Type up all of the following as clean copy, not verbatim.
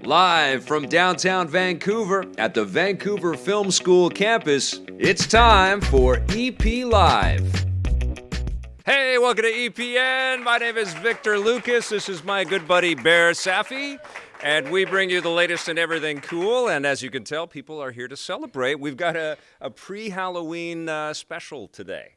Live from downtown Vancouver at the Vancouver Film School campus, it's time for EP Live. Hey, welcome to EPN. My name is Victor Lucas. This is my good buddy Bear Safi. And we bring you the latest in everything cool. And as you can tell, people are here to celebrate. We've got a pre-Halloween special today.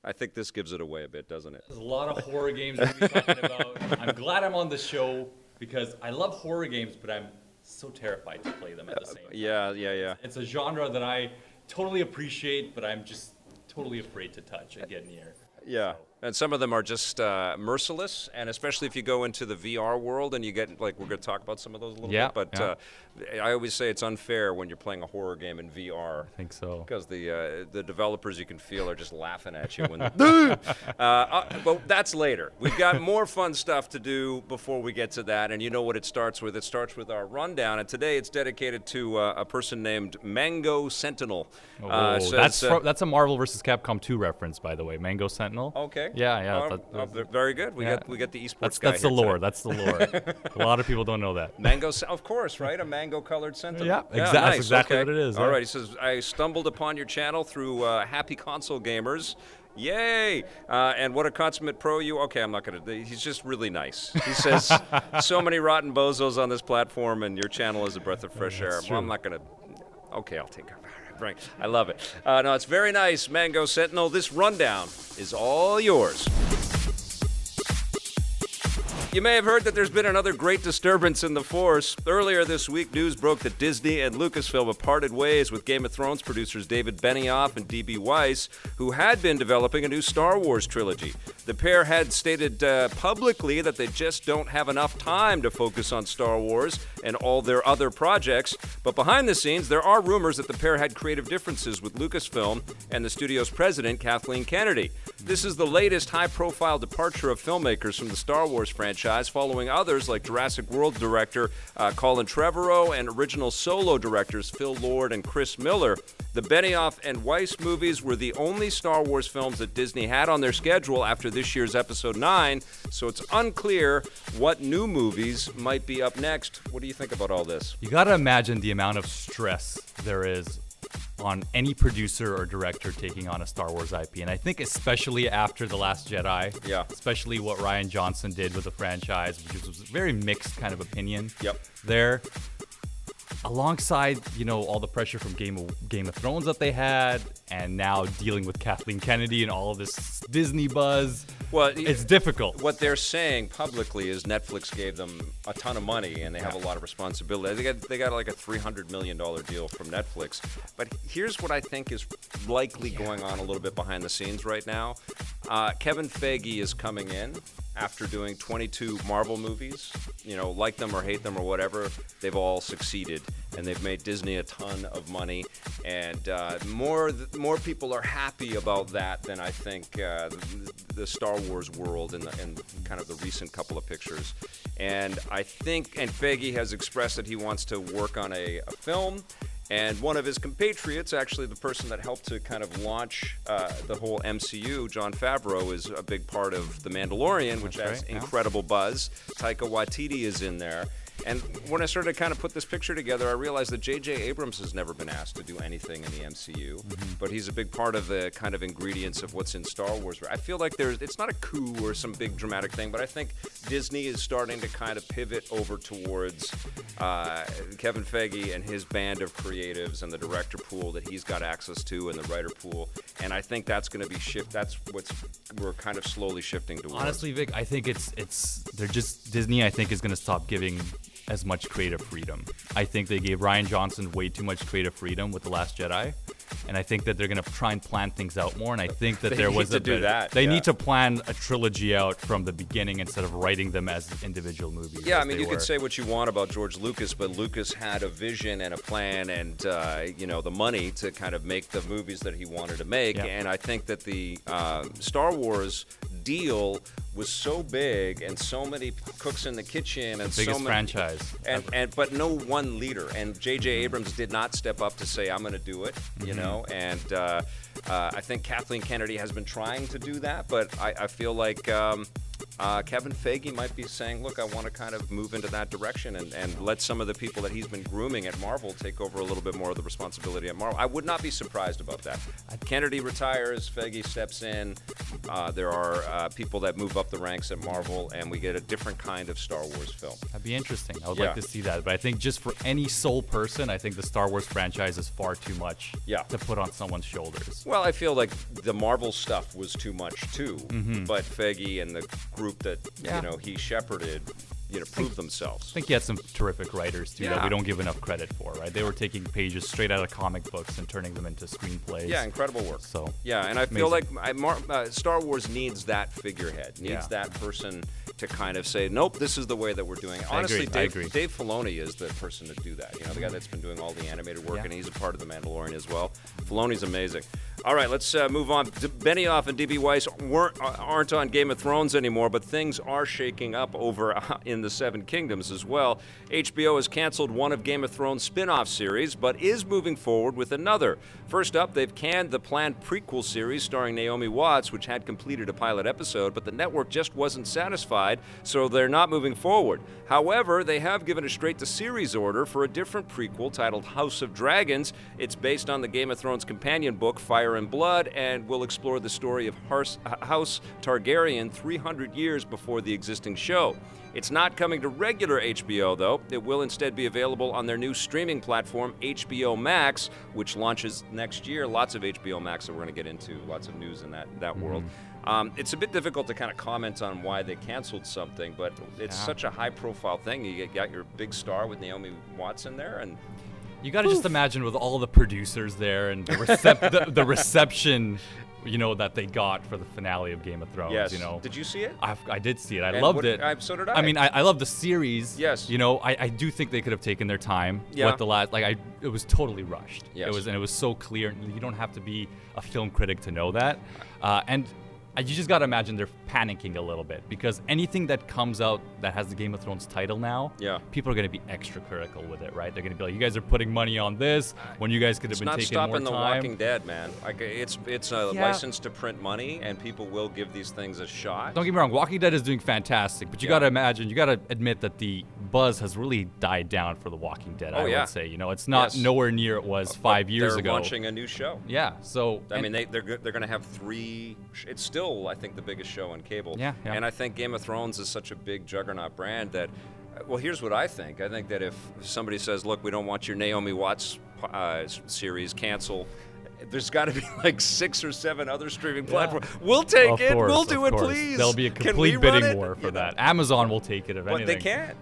I think this gives it away a bit, doesn't it? There's a lot of horror games we'll be talking about. I'm glad I'm on the show because I love horror games, but I'm so terrified to play them at the same time. Yeah. It's a genre that I totally appreciate, but I'm just totally afraid to touch and get near. Yeah, and some of them are just merciless, and especially if you go into the VR world and you get, like, we're going to talk about some of those a little bit, but I always say it's unfair when you're playing a horror game in VR. I think so. Because the developers, you can feel, are just laughing at you. But that's later. We've got more fun stuff to do before we get to that, and you know what it starts with. It starts with our rundown, and today it's dedicated to a person named Mango Sentinel. That's a Marvel vs. Capcom 2 reference, by the way, Mango Sentinel. Okay. Yeah. Very good. We get the esports guy. That's the lore. That's the lore. A lot of people don't know that. Mango, of course, right? A mango-colored sentinel. Yeah, nice. That's exactly what it is. All right. He says, I stumbled upon your channel through Happy Console Gamers. Yay! And what a consummate pro you. Okay, I'm not going to. He's just really nice. He says, so many rotten bozos on this platform, and your channel is a breath of fresh air. Well, I'm not going to. Okay, I'll take it. Right. I love it. No, it's very nice, Mango Sentinel. This rundown is all yours. You may have heard that there's been another great disturbance in the force. Earlier this week, news broke that Disney and Lucasfilm have parted ways with Game of Thrones producers David Benioff and D.B. Weiss, who had been developing a new Star Wars trilogy. The pair had stated publicly that they just don't have enough time to focus on Star Wars and all their other projects. But behind the scenes, there are rumors that the pair had creative differences with Lucasfilm and the studio's president, Kathleen Kennedy. This is the latest high-profile departure of filmmakers from the Star Wars franchise, following others like Jurassic World director Colin Trevorrow and original Solo directors Phil Lord and Chris Miller. The Benioff and Weiss movies were the only Star Wars films that Disney had on their schedule after this year's Episode 9, so it's unclear what new movies might be up next. What do you think about all this? You got to imagine the amount of stress there is on any producer or director taking on a Star Wars IP. And I think especially after The Last Jedi, especially what Rian Johnson did with the franchise, which was a very mixed kind of opinion there. Alongside, all the pressure from Game of Thrones that they had, and now dealing with Kathleen Kennedy and all of this Disney buzz, it's difficult. What they're saying publicly is Netflix gave them a ton of money, and they have a lot of responsibility. They got like a $300 million deal from Netflix. But here's what I think is likely going on a little bit behind the scenes right now. Kevin Feige is coming in after doing 22 Marvel movies. Like them or hate them or whatever, they've all succeeded, and they've made Disney a ton of money, and more people are happy about that than I think the Star Wars world and kind of the recent couple of pictures. And I think, and Feige has expressed that he wants to work on a film. And one of his compatriots, actually the person that helped to kind of launch the whole MCU, Jon Favreau, is a big part of The Mandalorian, which has incredible buzz. Taika Waititi is in there. And when I started to kind of put this picture together, I realized that J.J. Abrams has never been asked to do anything in the MCU, but he's a big part of the kind of ingredients of what's in Star Wars. I feel like it's not a coup or some big dramatic thing, but I think Disney is starting to kind of pivot over towards Kevin Feige and his band of creatives and the director pool that he's got access to and the writer pool. And I think that's going to be that's we're kind of slowly shifting towards. Honestly, Vic, I think Disney, I think, is going to stop giving as much creative freedom. I think they gave Rian Johnson way too much creative freedom with The Last Jedi, and I think that they're going to try and plan things out more. And I think that they need to plan a trilogy out from the beginning instead of writing them as individual movies. Yeah, I mean, you could say what you want about George Lucas, but Lucas had a vision and a plan and the money to kind of make the movies that he wanted to make. And I think that the Star Wars deal was so big and so many cooks in the kitchen and biggest franchise but no one leader, and J.J. Abrams did not step up to say I'm going to do it, and I think Kathleen Kennedy has been trying to do that, but I feel like Kevin Feige might be saying, look, I want to kind of move into that direction and let some of the people that he's been grooming at Marvel take over a little bit more of the responsibility at Marvel. I would not be surprised about that. Kennedy retires, Feige steps in. There are people that move up the ranks at Marvel, and we get a different kind of Star Wars film. That'd be interesting. I would like to see that. But I think just for any sole person, I think the Star Wars franchise is far too much to put on someone's shoulders. Well, I feel like the Marvel stuff was too much too, but Feige and the group that he shepherded prove themselves. I think he had some terrific writers too that we don't give enough credit for, right? They were taking pages straight out of comic books and turning them into screenplays. Yeah, incredible work. So and I feel like Star Wars needs that figurehead, needs that person to kind of say, nope, this is the way that we're doing it. Honestly, Dave Filoni is the person to do that. The guy that's been doing all the animated work, and he's a part of The Mandalorian as well. Filoni's amazing. All right, let's move on. Benioff and D.B. Weiss aren't on Game of Thrones anymore, but things are shaking up over in the Seven Kingdoms as well. HBO has canceled one of Game of Thrones spin-off series, but is moving forward with another. First up, they've canned the planned prequel series starring Naomi Watts, which had completed a pilot episode, but the network just wasn't satisfied, so they're not moving forward. However, they have given a straight-to-series order for a different prequel titled House of Dragons. It's based on the Game of Thrones companion book, Fire and Blood, and will explore the story of House Targaryen 300 years before the existing show. It's not coming to regular HBO, though. It will instead be available on their new streaming platform, HBO Max, which launches next year. Lots of HBO Max that we're going to get into, lots of news in that world. It's a bit difficult to kind of comment on why they canceled something, but it's such a high-profile thing. You got your big star with Naomi Watts in there, and you got to just imagine with all the producers there and the reception, that they got for the finale of Game of Thrones. Yes. Did you see it? I did see it. I loved it. So did I. I mean, I love the series. Yes. I do think they could have taken their time. Yeah. It was totally rushed. Yes. It was so clear. You don't have to be a film critic to know that. You just got to imagine they're panicking a little bit because anything that comes out that has the Game of Thrones title now, people are going to be extra critical with it, right? They're going to be like, you guys are putting money on this when you guys could have been taking more time. It's not stopping The Walking Dead, man. Like it's a license to print money, and people will give these things a shot. Don't get me wrong, Walking Dead is doing fantastic, but you got to imagine, you got to admit that the buzz has really died down for The Walking Dead. I would say, it's not nowhere near it was 5 years ago. They're launching a new show. Yeah, so I mean, they're going to have 3. It's still, I think, the biggest show on cable. Yeah. And I think Game of Thrones is such a big juggernaut brand that, well, here's what I think. I think that if somebody says, look, we don't want your Naomi Watts series, cancel, there's got to be like 6 or 7 other streaming platforms. We'll take it. We'll do it, please. There'll be a complete bidding war for that. Amazon will take it if anything. But they can't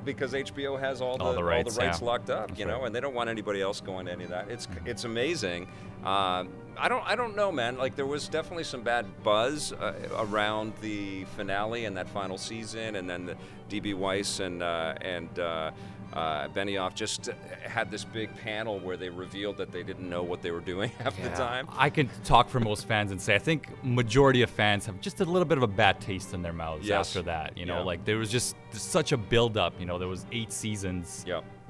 because HBO has all the rights locked up, and they don't want anybody else going to any of that. It's amazing. I don't know, man. Like, there was definitely some bad buzz around the finale and that final season, and then the D.B. Weiss and Benioff just had this big panel where they revealed that they didn't know what they were doing half the time. I can talk for most fans and say I think majority of fans have just a little bit of a bad taste in their mouths after that. Like there was just such a build-up. There was 8 seasons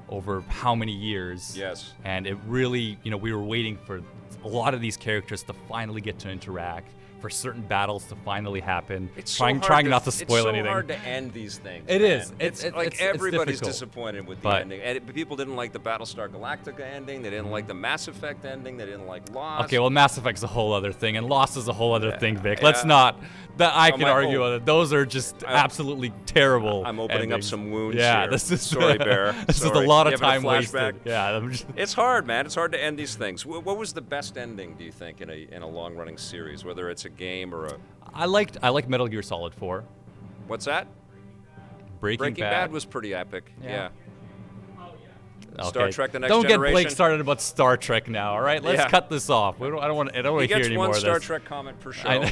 over how many years. Yes. And it really, we were waiting for a lot of these characters to finally get to interact, for certain battles to finally happen. Trying not to spoil anything. It's so hard to end these things. It is. It's like everybody's disappointed with the ending. And people didn't like the Battlestar Galactica ending. They didn't like the Mass Effect ending. They didn't like Lost. Okay, well, Mass Effect's a whole other thing, and Lost is a whole other thing, Vic. Let's not. I can argue that those are just absolutely terrible. I'm opening endings. up some wounds here. This is sorry, Bear. This is a lot of time wasted. Yeah, it's hard, man. It's hard to end these things. What was the best ending, do you think, in a long-running series, whether it's a game or a? I liked Metal Gear Solid 4. What's that? Breaking Bad was pretty epic. Yeah. Okay. Star Trek: The Next Don't Generation. get Blake started about Star Trek now. All right, let's cut this off. I don't want to hear any more of this. He gets one Star Trek comment per show.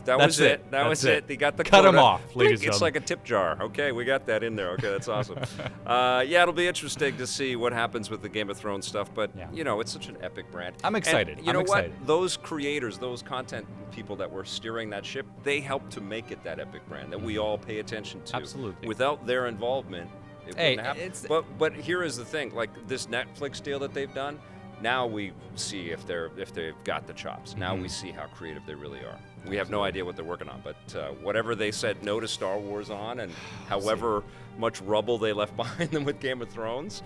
That was it. That was it. He got the cut quota. him off, ladies and gentlemen. It's like a tip jar. Okay, we got that in there. Okay, that's awesome. It'll be interesting to see what happens with the Game of Thrones stuff. But it's such an epic brand. I'm excited. And you know what? Those creators, those content people that were steering that ship, they helped to make it that epic brand that we all pay attention to. Absolutely. Without their involvement, it wouldn't happen. But here is the thing: like this Netflix deal that they've done. Now we see if they've got the chops. Now we see how creative they really are. We have no idea what they're working on, but whatever they said no to Star Wars on, and however much rubble they left behind them with Game of Thrones,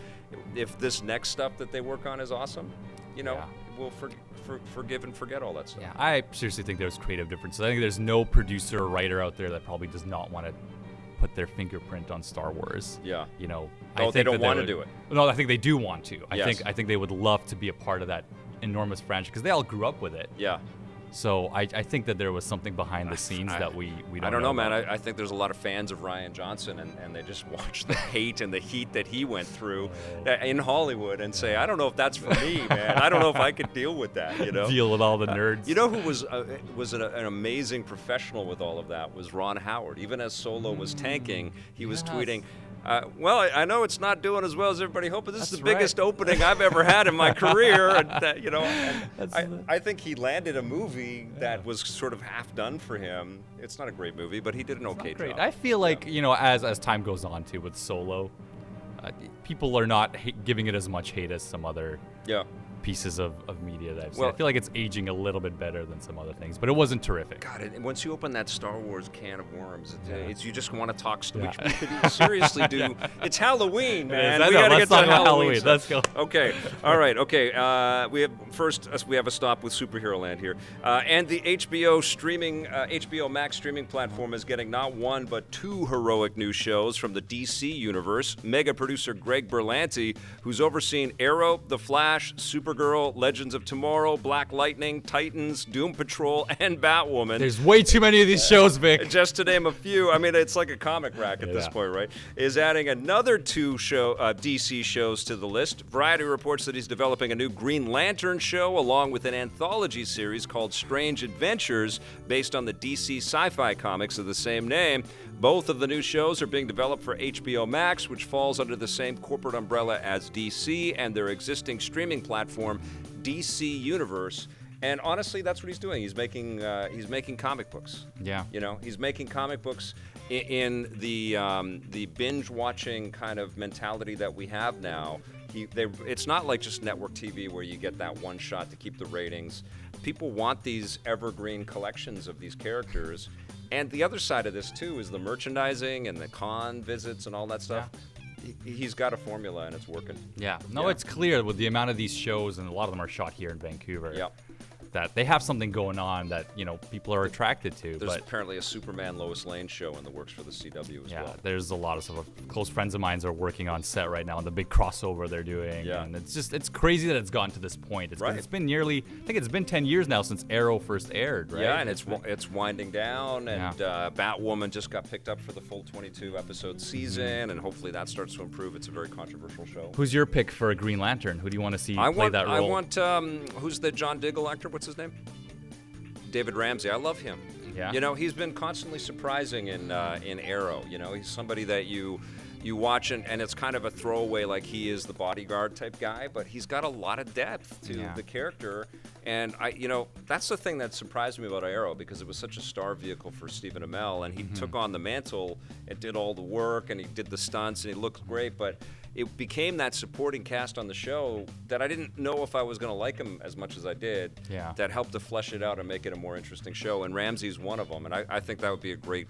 if this next stuff that they work on is awesome, we'll forgive and forget all that stuff. Yeah, I seriously think there's creative differences. I think there's no producer or writer out there that probably does not want to put their fingerprint on Star Wars. Yeah. I think they don't want to do it. No, I think they do want to. I Yes. think they would love to be a part of that enormous franchise because they all grew up with it. Yeah. So I think that there was something behind the scenes that we don't know. I don't know, man. about. I think there's a lot of fans of Rian Johnson, and they just watch the hate and the heat that he went through in Hollywood and say, I don't know if that's for me, man. I don't know if I could deal with that, Deal with all the nerds. You know who was an amazing professional with all of that was Ron Howard. Even as Solo was tanking, he was tweeting, well, I know it's not doing as well as everybody hoped, but this is the biggest opening I've ever had in my career. And, I think he landed a movie that was sort of half done for him. It's not a great movie, but he did an okay job. I feel like, as time goes on, too, with Solo, people are not giving it as much hate as some other pieces of media that I've seen. I feel like it's aging a little bit better than some other things, but it wasn't terrific. God, once you open that Star Wars can of worms, you just want to talk. Which we could seriously do. It's Halloween, man. We got to get to Halloween. Let's go. Okay. All right. Okay. We have a stop with Superhero Land here, and the HBO Max streaming platform is getting not one but two heroic new shows from the DC universe. Mega producer Greg Berlanti, who's overseen Arrow, The Flash, Supergirl, Legends of Tomorrow, Black Lightning, Titans, Doom Patrol, and Batwoman. There's way too many of these shows, Vic. Just to name a few. I mean, it's like a comic rack at this point, right? Is adding another two DC shows to the list. Variety reports that he's developing a new Green Lantern show along with an anthology series called Strange Adventures based on the DC sci-fi comics of the same name. Both of the new shows are being developed for HBO Max, which falls under the same corporate umbrella as DC and their existing streaming platform, DC Universe. And honestly, that's what he's doing. He's making comic books. Yeah. He's making comic books in the binge-watching kind of mentality that we have now. It's not like just network TV where you get that one shot to keep the ratings. People want these evergreen collections of these characters. And the other side of this, too, is the merchandising and the con visits and all that stuff. Yeah. He's got a formula, and it's working. Yeah. No, it's clear with the amount of these shows, and a lot of them are shot here in Vancouver. Yep. That they have something going on that people are attracted to. There's apparently a Superman Lois Lane show in the works for the CW as well. Yeah, there's a lot of stuff. Close friends of mine are working on set right now on the big crossover they're doing. Yeah. And it's crazy that it's gotten to this point. It's been nearly, I think it's been 10 years now since Arrow first aired, right? Yeah, and it's winding down, and Batwoman just got picked up for the full 22-episode season, and hopefully that starts to improve. It's a very controversial show. Who's your pick for a Green Lantern? Who do you want to see play that role? I want, who's the John Diggle actor? What's his name? David Ramsey. I love him. Yeah. He's been constantly surprising in Arrow. He's somebody that you watch and it's kind of a throwaway, like he is the bodyguard type guy, but he's got a lot of depth to the character. And that's the thing that surprised me about Arrow, because it was such a star vehicle for Stephen Amell, and he took on the mantle and did all the work, and he did the stunts, and he looked great, but it became that supporting cast on the show that I didn't know if I was going to like him as much as I did. Yeah. That helped to flesh it out and make it a more interesting show, and Ramsey's one of them, and I think that would be a great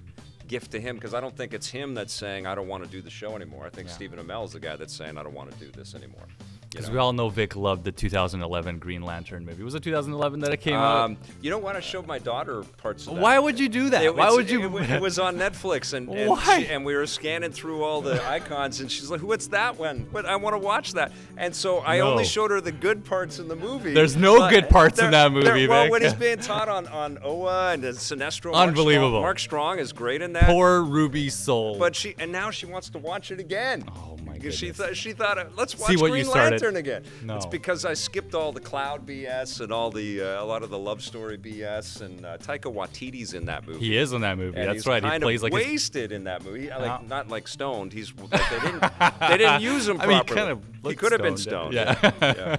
gift to him, because I don't think it's him that's saying I don't want to do the show anymore. I think Stephen Amell is the guy that's saying I don't want to do this anymore. Because we all know Vic loved the 2011 Green Lantern movie. Was it 2011 that it came out? You know what? I showed my daughter parts of that. Why would you do that? Why would you? It was on Netflix, and we were scanning through all the icons, and she's like, "What's that one? But I want to watch that." And so I only showed her the good parts in the movie. There's no good parts in that movie, well, Vic. when he's being taught on Oa and Sinestro, unbelievable. Mark Strong is great in that. Poor Ruby's soul. But now she wants to watch it again. Oh my goodness. She thought, let's watch Green Lantern again. No. It's because I skipped all the cloud BS and all the a lot of the love story BS, and Taika Waititi's in that movie. He is in that movie. And That's right. He plays like wasted in that movie. Not like stoned. He's they didn't use him properly. I mean, he could have been stoned. Yeah.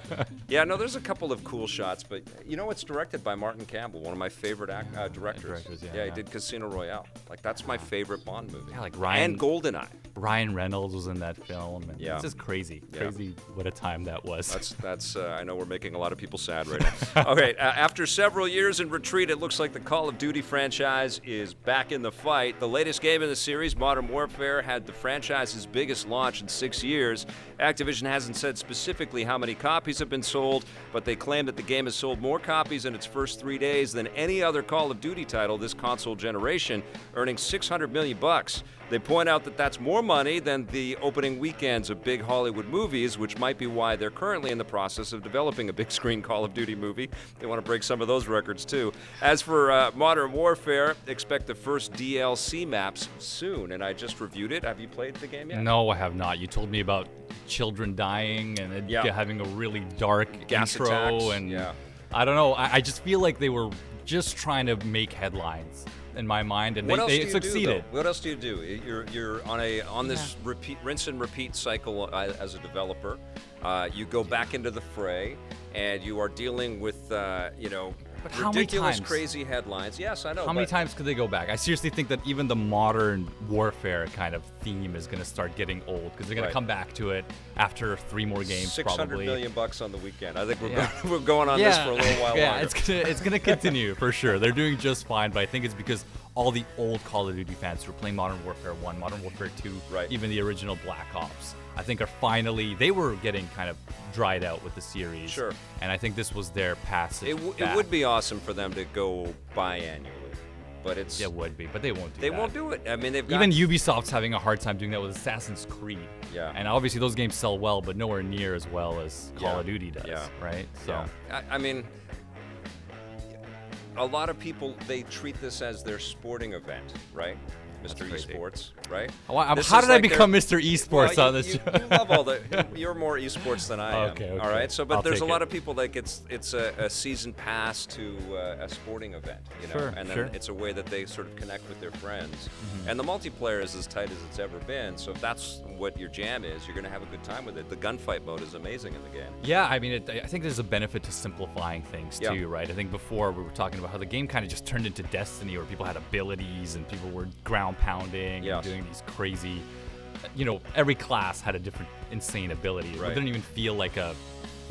Yeah. No, there's a couple of cool shots, but it's directed by Martin Campbell, one of my favorite directors. He did Casino Royale. Like, that's my favorite Bond movie. Yeah, like Ryan and GoldenEye. Ryan Reynolds was in that film. Atonement. Yeah. It's just crazy. Yeah. Crazy what a time that was. That's. I know we're making a lot of people sad right now. Okay, after several years in retreat, it looks like the Call of Duty franchise is back in the fight. The latest game in the series, Modern Warfare, had the franchise's biggest launch in 6 years. Activision hasn't said specifically how many copies have been sold, but they claim that the game has sold more copies in its first 3 days than any other Call of Duty title this console generation, earning $600 million. They point out that that's more money than the opening weekends of big Hollywood movies, which might be why they're currently in the process of developing a big screen Call of Duty movie. They want to break some of those records too. As for Modern Warfare, expect the first DLC maps soon, and I just reviewed it. Have you played the game yet? No, I have not. You told me about children dying and it having a really dark gas intro, attacks. and I don't know. I just feel like they were just trying to make headlines in my mind, and they succeeded. What else do you do? You're on this rinse and repeat cycle as a developer. You go back into the fray, and you are dealing with But how ridiculous, many times? crazy headlines. Yes, I know. How many times could they go back? I seriously think that even the modern warfare kind of theme is going to start getting old because they're going to come back to it after 3 more games. $600 probably. million on the weekend. I think we're going on this for a little while longer. It's gonna continue for sure. They're doing just fine, but I think it's because all the old Call of Duty fans who were playing Modern Warfare 1, Modern Warfare 2, even the original Black Ops, I think they were getting kind of dried out with the series. Sure. And I think this was their passage. It would be awesome for them to go biannually, but it would be, but they won't do that. They won't do it. I mean, even Ubisoft's having a hard time doing that with Assassin's Creed. Yeah. And obviously those games sell well, but nowhere near as well as Call of Duty does. Yeah. Right. So. Yeah. I mean, a lot of people, they treat this as their sporting event, right? Mr. Esports, right? How did I become Mr. Esports on this show? You love all you're more esports than I am. Okay. All right. So, but there's a lot of people like it's a season pass to a sporting event, and then it's a way that they sort of connect with their friends. Mm-hmm. And the multiplayer is as tight as it's ever been. So if that's what your jam is, you're going to have a good time with it. The gunfight mode is amazing in the game. Yeah, I mean, I think there's a benefit to simplifying things too, right? I think before we were talking about how the game kind of just turned into Destiny, where people had abilities and people were ground pounding and doing these crazy, every class had a different insane ability. It didn't even feel like a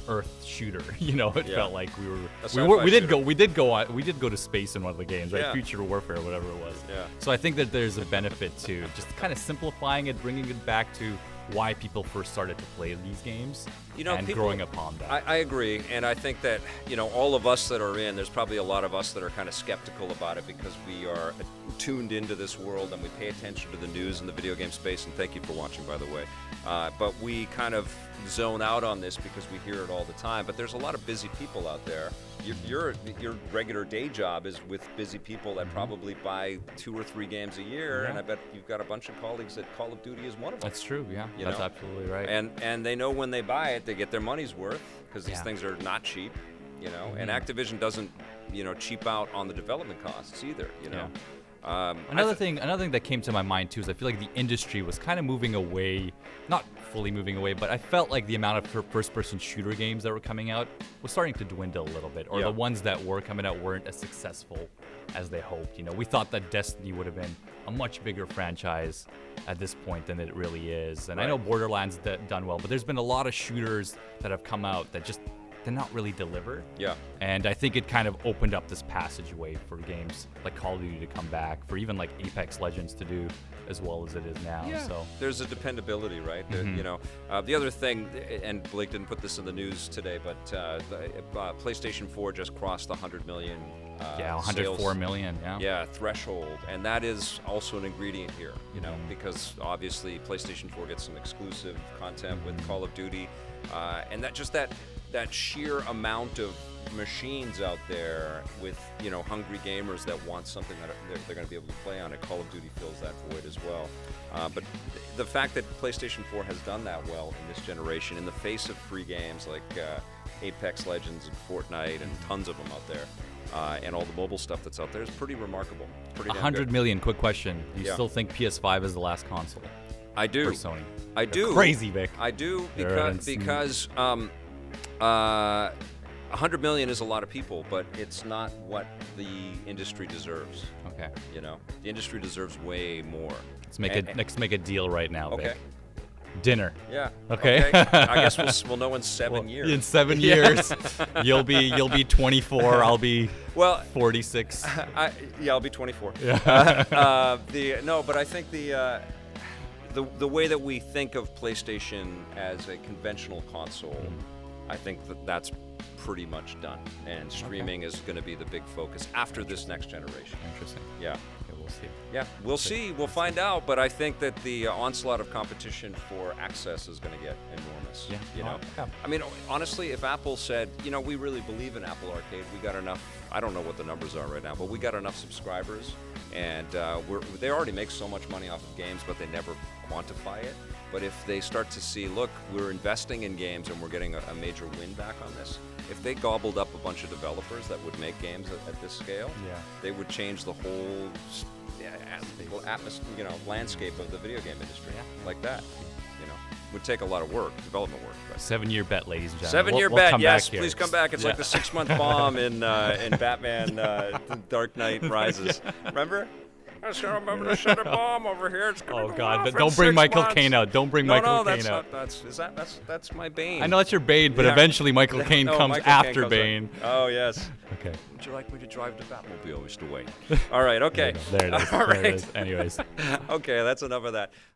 Earth shooter. It felt like we did go to space in one of the games, right? Future Warfare, whatever it was. Yeah. So I think that there's a benefit to just kind of simplifying it, bringing it back to why people first started to play these games and growing upon that. I agree, and I think that all of us that are in, there's probably a lot of us that are kind of skeptical about it because we are tuned into this world and we pay attention to the news in the video game space, and thank you for watching, by the way. But we kind of zone out on this because we hear it all the time, but there's a lot of busy people out there. Your regular day job is with busy people that probably buy 2 or 3 games a year, and I bet you've got a bunch of colleagues that Call of Duty is one of them. That's true, yeah. That's absolutely right. And they know when they buy it, they get their money's worth because these things are not cheap, and Activision doesn't, cheap out on the development costs either, Another thing that came to my mind too is I feel like the industry was kind of moving away, not fully moving away, but I felt like the amount of first-person shooter games that were coming out was starting to dwindle a little bit, or the ones that were coming out weren't as successful as they hoped. We thought that Destiny would have been a much bigger franchise at this point than it really is, and I know Borderlands done well, but there's been a lot of shooters that have come out that just did not really deliver. Yeah. And I think it kind of opened up this passageway for games like Call of Duty to come back, for even like Apex Legends to do as well as it is now. Yeah. So there's a dependability, right? The other thing, and Blake didn't put this in the news today, but PlayStation 4 just crossed the 100 million 104 sales, million, threshold, and that is also an ingredient here, because obviously PlayStation 4 gets some exclusive content with Call of Duty, and that sheer amount of machines out there with hungry gamers that want something that they're going to be able to play on it. Call of Duty fills that void as well. But the fact that PlayStation 4 has done that well in this generation, in the face of free games like Apex Legends and Fortnite and tons of them out there, and all the mobile stuff that's out there, is pretty remarkable. Pretty 100 million. Quick question: do you still think PS5 is the last console? I do. For Sony. I do. Crazy, Vic. I do because 100 million is a lot of people, but it's not what the industry deserves. Okay. The industry deserves way more. Let's make a deal right now, Okay. Vic. Dinner. Yeah. Okay. I guess we'll know in 7 years. In 7 years, you'll be 24. I'll be 46. I'll be 24. Yeah. But I think the way that we think of PlayStation as a conventional console, I think that's pretty much done, and streaming is going to be the big focus after this next generation. Interesting. Yeah. Okay, we'll see. Yeah, we'll see. We'll find out. But I think that the onslaught of competition for access is going to get enormous. Yeah. You know. Yeah. I mean, honestly, if Apple said, we really believe in Apple Arcade, we got enough. I don't know what the numbers are right now, but we got enough subscribers, and they already make so much money off of games, but they never quantify it. But if they start to see, look, we're investing in games and we're getting a major win back on this, if they gobbled up a bunch of developers that would make games at this scale, they would change the whole landscape of the video game industry like that. Would take a lot of work, development work. But 7-year bet, ladies and gentlemen. 7-year we'll bet, yes, please come back. It's like the 6-month bomb in Batman Dark Knight Rises. Remember? I just remember to set a bomb over here. It's gonna go off don't bring Michael Caine out. Don't bring Michael Caine out. That's my Bane. I know that's your Bane, but eventually Michael Caine comes after Bane. Oh, yes. Okay. Would you like me to drive the Batmobile, Mr. Wayne? All right, okay. There it is. All right. There it is. Anyways. Okay, that's enough of that.